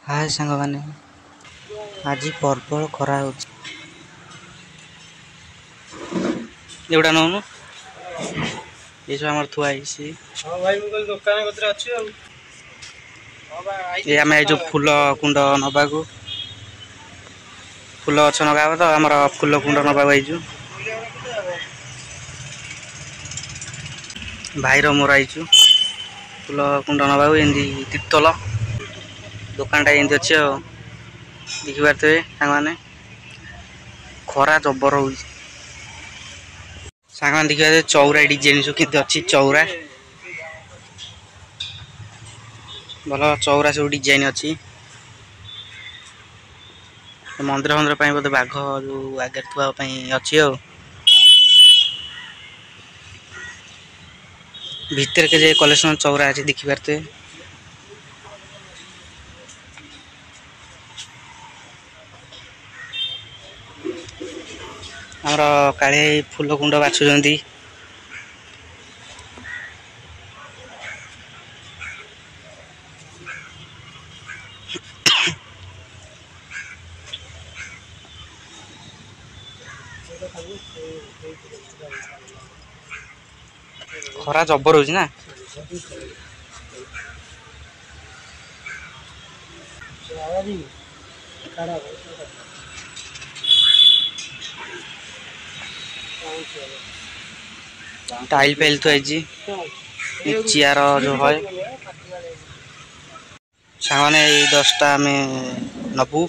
हाय सांग मैंने आज प्रबल खरा हो नौनु ये सब आम थुआ आम जो फूल कुंड नवा फूल गछ नगा तो आम फूल कुंड नवा भाईर मोर आईचु फूल कुंड नवा तीर्तल दुकानटा एमती अच्छे देखी पारे सांग खरा जबर हो सांग देखा चौरा डिजाइन सब के अच्छी चौरा भल चौरा सब डिजाइन अच्छी मंदिर फंदिर बोधे बाघ जो आगे थुआपाई अच्छी भितर के कलेक्शन चौरा अच्छी देखी पारे आमर काली फूल कुंड बाछुंट खरा जबर हो ना टाइल फाइल थुआई चेयर जो है सांग 10टा आम नबू।